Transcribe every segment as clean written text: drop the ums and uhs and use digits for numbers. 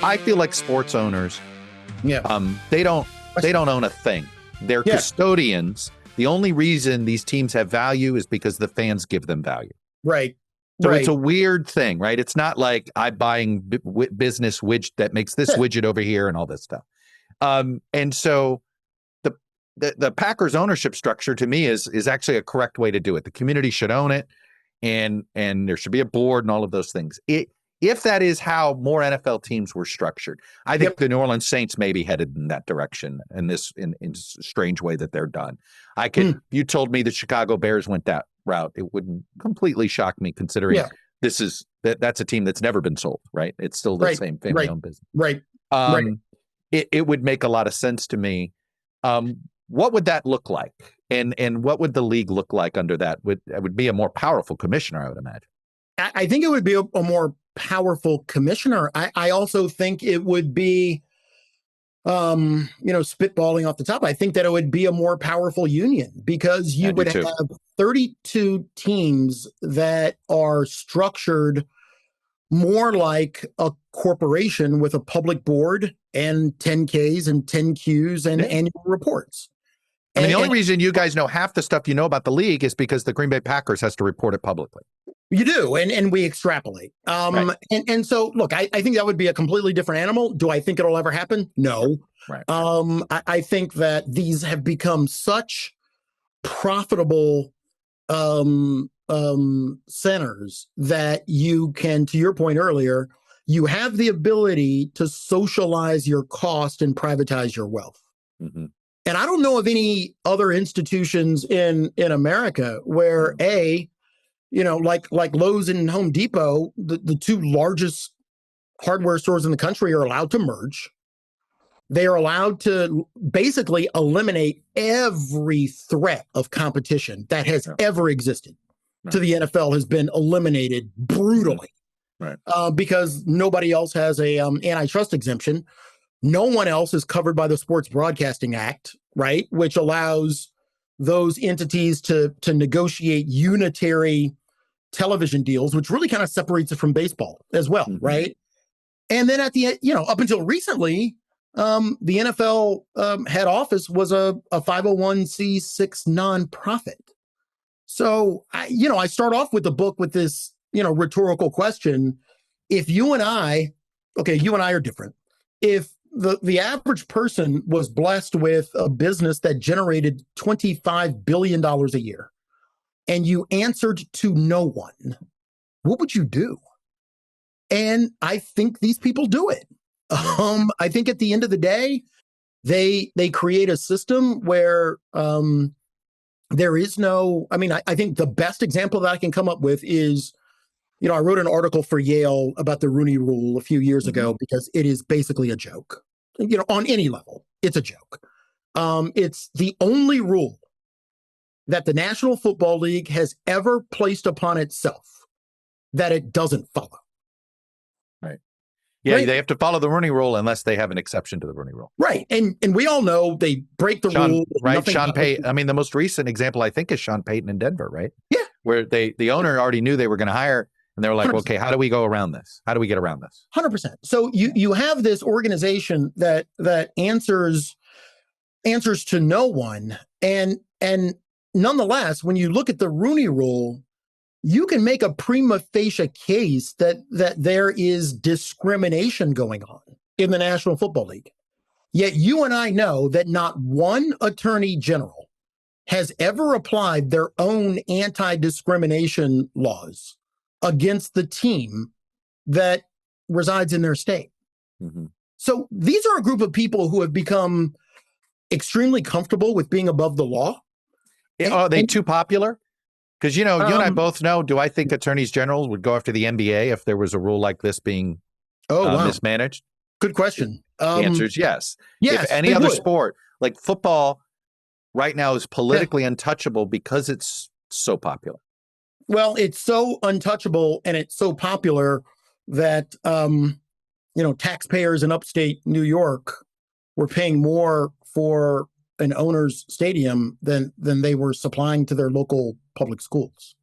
I feel like sports owners, they don't own a thing. They're custodians. The only reason these teams have value is because the fans give them value. Right. So it's a weird thing, right? It's not like I'm buying business widget that makes this widget over here and all this stuff. And so the Packers ownership structure to me is actually a correct way to do it. The community should own it, and there should be a board and all of those things. If that is how more NFL teams were structured, I think the New Orleans Saints may be headed in that direction in a strange way that they're done. You told me the Chicago Bears went that route. It wouldn't completely shock me considering that's a team that's never been sold, right? It's still the same family-owned business. Right. It would make a lot of sense to me. What would that look like? And what would the league look like under that? It would be a more powerful commissioner, I would imagine. I think it would be a more powerful commissioner. I also think it would be, spitballing off the top. I think that it would be a more powerful union because you would have 32 teams that are structured more like a corporation with a public board and 10Ks and 10Qs and annual reports. I mean, the only reason you guys know half the stuff you know about the league is because the Green Bay Packers has to report it publicly. You do, and we extrapolate. And so, look, I think that would be a completely different animal. Do I think it'll ever happen? No. Right. I think that these have become such profitable centers that you can, to your point earlier, you have the ability to socialize your cost and privatize your wealth. Mm-hmm. And I don't know of any other institutions in America where like Lowe's and Home Depot, the two largest hardware stores in the country are allowed to merge. They are allowed to basically eliminate every threat of competition that has ever existed to the NFL has been eliminated brutally. Right. Because nobody else has a antitrust exemption. No one else is covered by the Sports Broadcasting Act, right? Which allows those entities to negotiate unitary television deals, which really kind of separates it from baseball as well, right? And then at the up until recently, the NFL head office was a 501c6 nonprofit. So I start off with the book with this rhetorical question: if you and I are different. If the average person was blessed with a business that generated $25 billion a year, and you answered to no one, what would you do? And I think these people do it. I think at the end of the day, they create a system where there is no, I think the best example that I can come up with is, I wrote an article for Yale about the Rooney Rule a few years ago because it is basically a joke. On any level, it's a joke. It's the only rule that the National Football League has ever placed upon itself that it doesn't follow. Right. Yeah, They have to follow the Rooney Rule unless they have an exception to the Rooney Rule. Right. And we all know they break the rule. Right. Sean Payton. The most recent example, I think, is Sean Payton in Denver, right? Yeah. Where the owner already knew they were going to hire, and they were like, 100%. Okay, how do we go around this? How do we get around this? 100%. So you have this organization that answers to no one. And nonetheless, when you look at the Rooney Rule, you can make a prima facie case that there is discrimination going on in the National Football League. Yet you and I know that not one attorney general has ever applied their own anti-discrimination laws against the team that resides in their state. Mm-hmm. So these are a group of people who have become extremely comfortable with being above the law. Are they too popular? Because, you and I both know, do I think attorneys general would go after the NBA if there was a rule like this being mismanaged? Good question. The answer is yes. Yes. If any other sport, like football right now, is politically untouchable because it's so popular. Well, it's so untouchable and it's so popular that, taxpayers in upstate New York were paying more for an owner's stadium than they were supplying to their local public schools.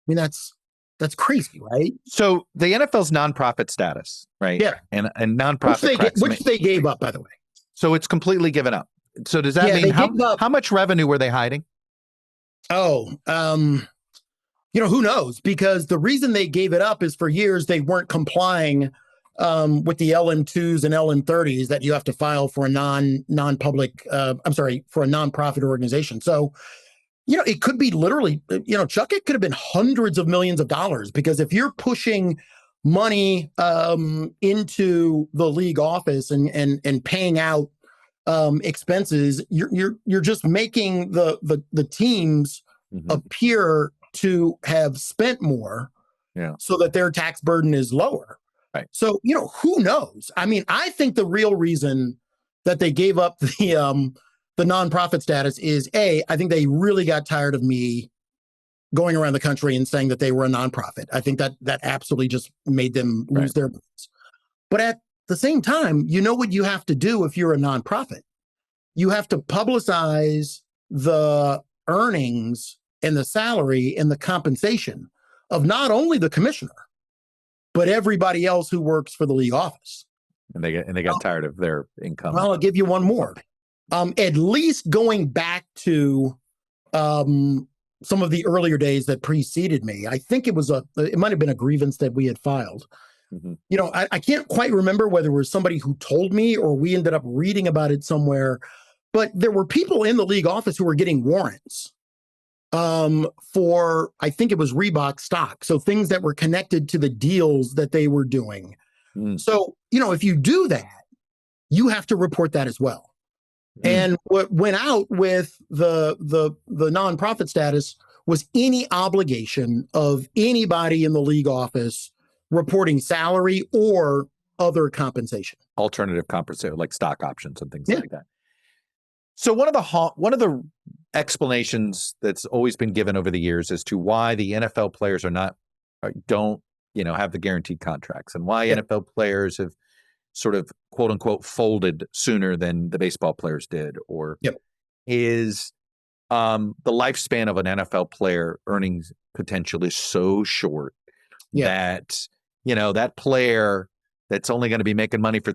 That's That's crazy, right? So the NFL's nonprofit status, right? Yeah. And nonprofit Which they gave up, by the way. So it's completely given up. So does that mean how much revenue were they hiding? Oh, who knows? Because the reason they gave it up is for years they weren't complying with the LM2s and LM30s that you have to file for a non-public, for a nonprofit organization. So, it could be literally, Chuck, it could have been hundreds of millions of dollars, because if you're pushing money into the league office and paying out expenses, you're just making the teams appear to have spent more, so that their tax burden is lower. Right. So, who knows? I mean, I think the real reason that they gave up the nonprofit status is, I think they really got tired of me going around the country and saying that they were a nonprofit. I think that absolutely just made them lose their minds. But at the same time, you know what you have to do if you're a nonprofit? You have to publicize the earnings and the salary and the compensation of not only the commissioner, but everybody else who works for the league office. And they got tired of their income. Well, I'll give you one more. At least going back to some of the earlier days that preceded me, I think it might have been a grievance that we had filed. I can't quite remember whether it was somebody who told me or we ended up reading about it somewhere, but there were people in the league office who were getting warrants for, I think it was Reebok stock. So things that were connected to the deals that they were doing. So, if you do that, you have to report that as well. And what went out with the nonprofit status was any obligation of anybody in the league office reporting salary or other compensation, alternative compensation, like stock options and things like that. So one of the explanations that's always been given over the years as to why the NFL players don't have the guaranteed contracts, and why NFL players have sort of quote unquote folded sooner than the baseball players did, is the lifespan of an NFL player earnings potential is so short that, that player that's only going to be making money for,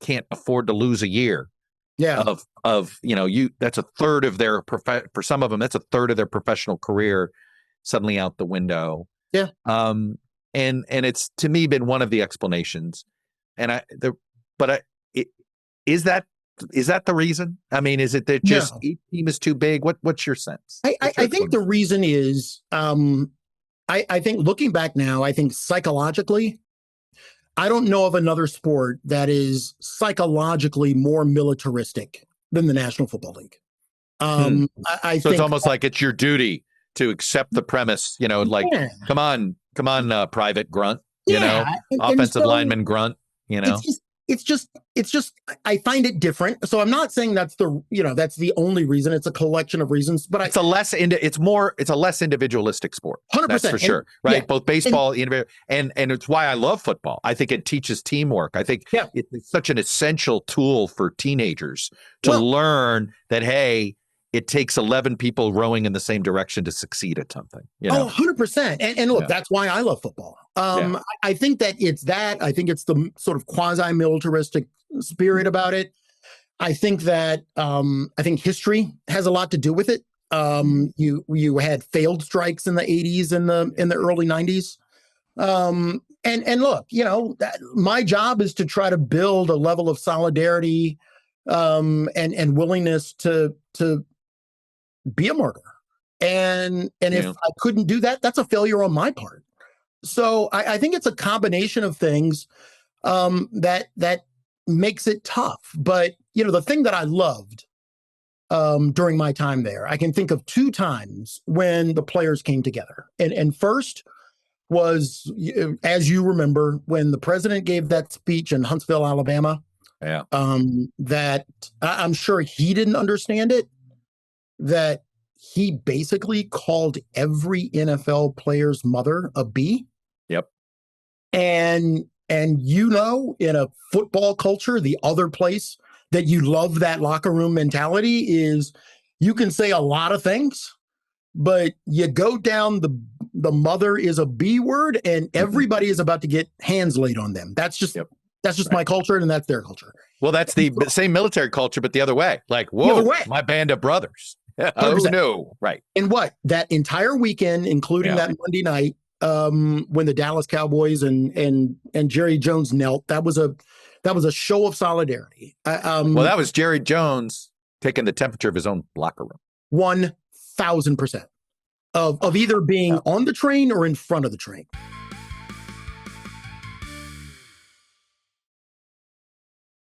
can't afford to lose a year of that's a third of their for some of them, that's a third of their professional career suddenly out the window. And it's, to me, been one of the explanations. And is that the reason? I mean, is it that just each team is too big? What's your sense? I think the reason is, I think looking back now, I think psychologically, I don't know of another sport that is psychologically more militaristic than the National Football League. I think it's almost like it's your duty to accept the premise, come on, private grunt, offensive lineman grunt. It's just I find it different. So I'm not saying that's the only reason. It's a collection of reasons, but it's a less individualistic sport. 100%. That's for sure. Right. Both baseball and it's why I love football. I think it teaches teamwork. I think it's such an essential tool for teenagers to learn that, hey, it takes 11 people rowing in the same direction to succeed at something. 100%. And look, that's why I love football. I think that it's that. I think it's the sort of quasi-militaristic spirit about it. I think that I think history has a lot to do with it. You had failed strikes in the 80s and in the early 90s. And look, my job is to try to build a level of solidarity and willingness to be a martyr. And if I couldn't do that, that's a failure on my part. So I think it's a combination of things that makes it tough. But, the thing that I loved during my time there, I can think of 2 times when the players came together. And first was, as you remember, when the president gave that speech in Huntsville, Alabama, that I'm sure he didn't understand it, that he basically called every NFL player's mother a B. And in a football culture, the other place that you love that locker room mentality is you can say a lot of things, but you go down the mother is a B word, and everybody is about to get hands laid on them. That's just my culture, and that's their culture. Well, that's the same military culture, but the other way. Like, whoa, my band of brothers. Oh, no. Right. And that entire weekend, including that Monday night, when the Dallas Cowboys and Jerry Jones knelt, that was a show of solidarity. Well, that was Jerry Jones taking the temperature of his own locker room. 1,000% of either being on the train or in front of the train.